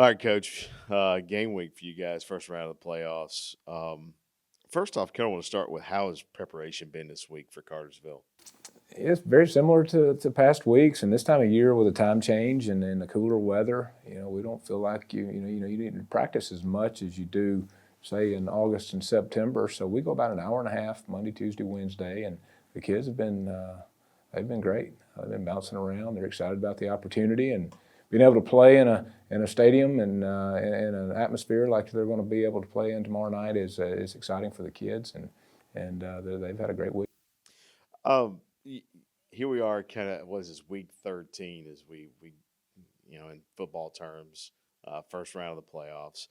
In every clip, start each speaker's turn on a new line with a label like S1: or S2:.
S1: All right, Coach. Game week for you guys, first round of the playoffs. First off, kind of want to start with how has preparation been this week for Cartersville?
S2: It's very similar to past weeks, and this time of year with the time change and the cooler weather, we don't feel like you need to practice as much as you do, say, in August and September. So we go about an hour and a half Monday, Tuesday, Wednesday, and the kids have been they've been great. They've been bouncing around. They're excited about the opportunity and being able to play in a stadium and in an atmosphere like they're going to be able to play in tomorrow night is exciting for the kids, and they've had a great week.
S1: Y- Here we are, kind of what is this week 13 as we in football terms, first round of the playoffs.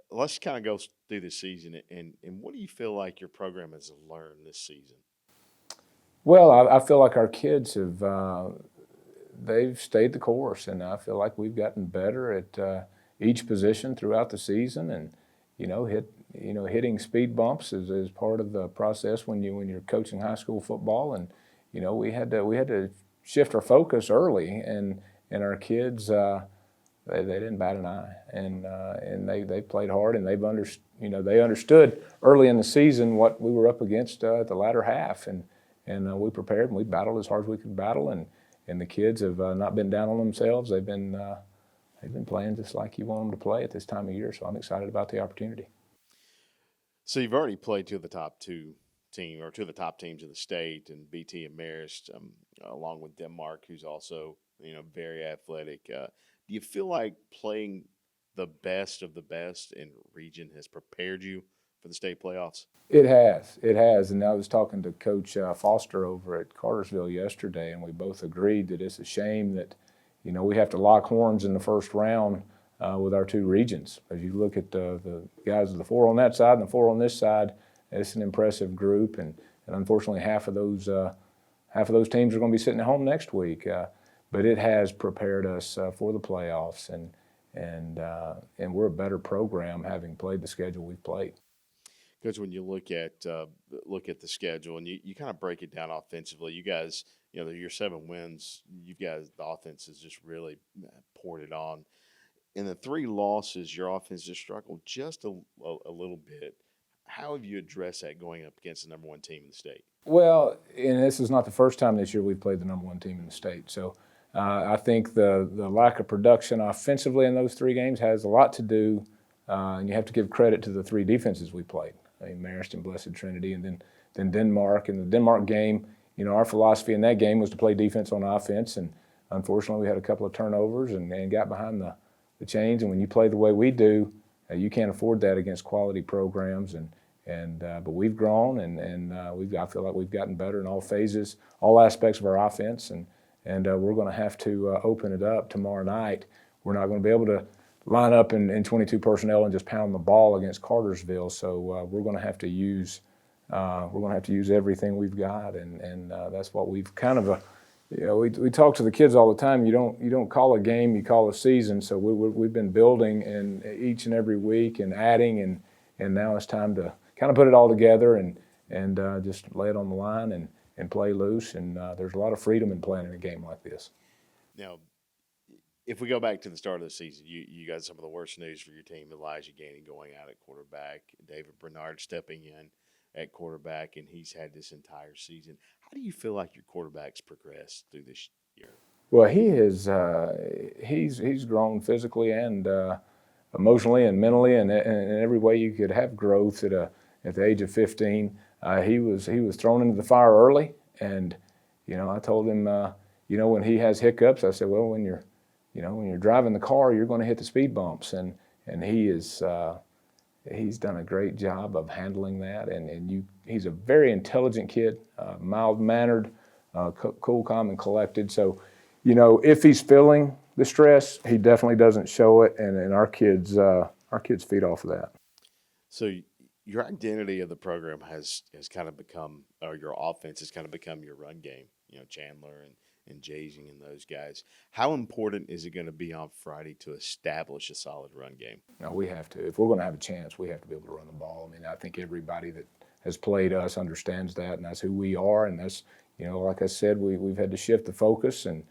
S1: Let's kind of go through the season and what do you feel like your program has learned this season?
S2: Well, I feel like our kids have they've stayed the course, and I feel like we've gotten better at each position throughout the season, and hitting speed bumps is part of the process when you're coaching high school football, and we had to shift our focus early, and our kids they didn't bat an eye, and they played hard, and they understood early in the season what we were up against at the latter half, and we prepared and we battled as hard as we could battle, and the kids have not been down on themselves. They've been playing just like you want them to play at this time of year. So I'm excited about the opportunity.
S1: So you've already played two of the top teams in the state, and BT and Marist, along with Denmark, who's also very athletic. Do you feel like playing the best of the best in region has prepared you for the state playoffs?
S2: It has, and I was talking to Coach Foster over at Cartersville yesterday, and we both agreed that it's a shame that we have to lock horns in the first round with our two regions. As you look at the guys of the four on that side and the four on this side, it's an impressive group, and unfortunately half of those teams are going to be sitting at home next week. But it has prepared us for the playoffs, and we're a better program having played the schedule we've played.
S1: Because when you look at the schedule and you kind of break it down offensively, you guys, your 7 wins, you guys, the offense has just really poured it on. In the 3 losses, your offense just struggled just a little bit. How have you addressed that going up against the number one team in the state?
S2: Well, and this is not the first time this year we've played the number one team in the state. So I think the lack of production offensively in those 3 games has a lot to do, and you have to give credit to the 3 defenses we played. I mean, Marist and Blessed Trinity, and then Denmark. In the Denmark game, our philosophy in that game was to play defense on offense, and unfortunately we had a couple of turnovers and got behind the chains. And when you play the way we do, you can't afford that against quality programs. But we've grown, and I feel like we've gotten better in all phases, all aspects of our offense, and we're going to have to open it up tomorrow night. We're not going to be able to line up in 22 personnel and just pound the ball against Cartersville. So we're going to have to use everything we've got, and that's what we've kind of we talk to the kids all the time. You don't call a game, you call a season. So we've been building and each and every week and adding, and now it's time to kind of put it all together and just lay it on the line and play loose. And there's a lot of freedom in playing in a game like this.
S1: Now, if we go back to the start of the season, you got some of the worst news for your team. Elijah Gainey going out at quarterback, David Bernard stepping in at quarterback, and he's had this entire season. How do you feel like your quarterback's progressed through this year?
S2: Well, he's grown physically and emotionally and mentally, and in every way you could have growth at the age of 15. He was thrown into the fire early, and I told him when he has hiccups, I said, well, when you're driving the car, you're going to hit the speed bumps, and he's done a great job of handling that, and he's a very intelligent kid, mild-mannered, cool, calm, and collected. So, if he's feeling the stress, he definitely doesn't show it, and our kids feed off of that.
S1: So your identity of the program has kind of become, or your offense has kind of become your run game. Chandler and Jazing and those guys. How important is it going to be on Friday to establish a solid run game?
S2: No, we have to. If we're going to have a chance, we have to be able to run the ball. I mean, I think everybody that has played us understands that, and that's who we are. And that's, like I said, we've had to shift the focus, and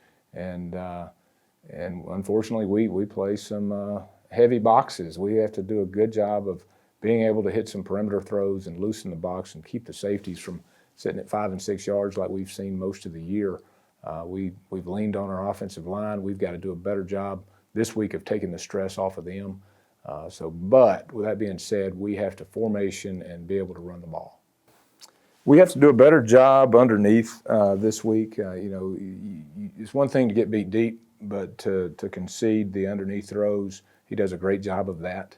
S2: unfortunately, we play some heavy boxes. We have to do a good job of being able to hit some perimeter throws and loosen the box and keep the safeties from sitting at 5 and 6 yards like we've seen most of the year. We've leaned on our offensive line. We've got to do a better job this week of taking the stress off of them. But with that being said, we have to formation and be able to run the ball. We have to do a better job underneath this week. It's one thing to get beat deep, but to concede the underneath throws, he does a great job of that.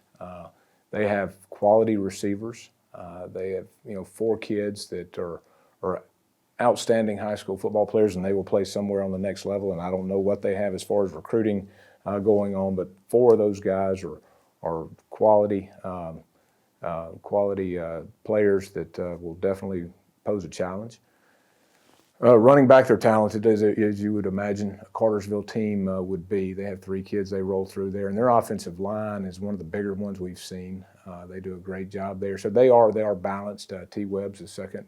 S2: They have quality receivers. They have 4 kids that are outstanding high school football players, and they will play somewhere on the next level. And I don't know what they have as far as recruiting going on, but 4 of those guys are quality players that will definitely pose a challenge. Running back, they're talented, as you would imagine a Cartersville team would be. They have 3 kids they roll through there, and their offensive line is one of the bigger ones we've seen. They do a great job there. So they are balanced. T. Webb's the second,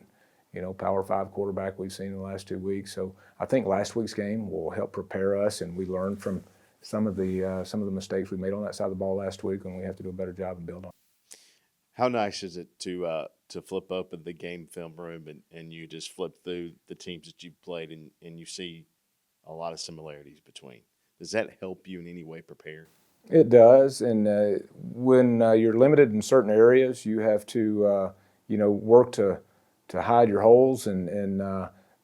S2: Power 5 quarterback we've seen in the last 2 weeks. So I think last week's game will help prepare us, and we learned from some of the mistakes we made on that side of the ball last week, and we have to do a better job and build on.
S1: How nice is it to flip open the game film room and you just flip through the teams that you've played and you see a lot of similarities between? Does that help you in any way prepare?
S2: It does, and when you're limited in certain areas, you have to work to hide your holes,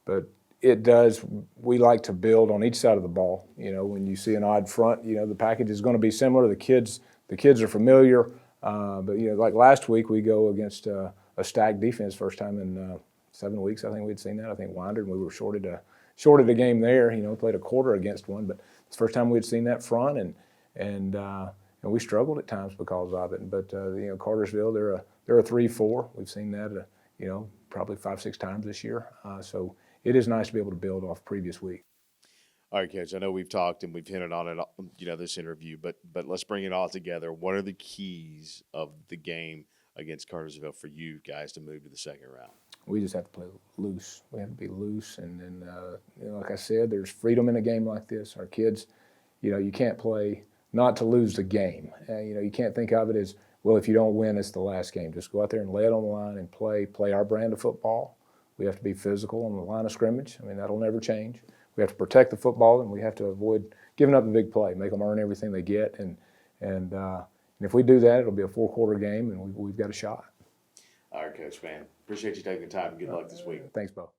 S2: but it does. We like to build on each side of the ball. When you see an odd front, the package is going to be similar. The kids are familiar. But like last week, we go against a stacked defense first time in 7 weeks. I think we'd seen that. I think Winder, and we were shorted a game there. Played a quarter against one, but it's the first time we'd seen that front, and we struggled at times because of it. But Cartersville, they're a 3-4. We've seen that probably 5-6 times this year. So it is nice to be able to build off previous week.
S1: All right, Coach, I know we've talked and we've hinted on it, this interview, but let's bring it all together. What are the keys of the game against Cartersville for you guys to move to the second round?
S2: We just have to play loose. We have to be loose, and then, like I said, there's freedom in a game like this. Our kids, you can't play not to lose the game. You can't think of it as, well, if you don't win, it's the last game. Just go out there and lay it on the line and play our brand of football. We have to be physical on the line of scrimmage. That'll never change. We have to protect the football, and we have to avoid giving up the big play, make them earn everything they get. And if we do that, it'll be a 4-quarter game, and we've got a shot.
S1: All right, Coach, man. Appreciate you taking the time. Good luck this week.
S2: Thanks, Bo.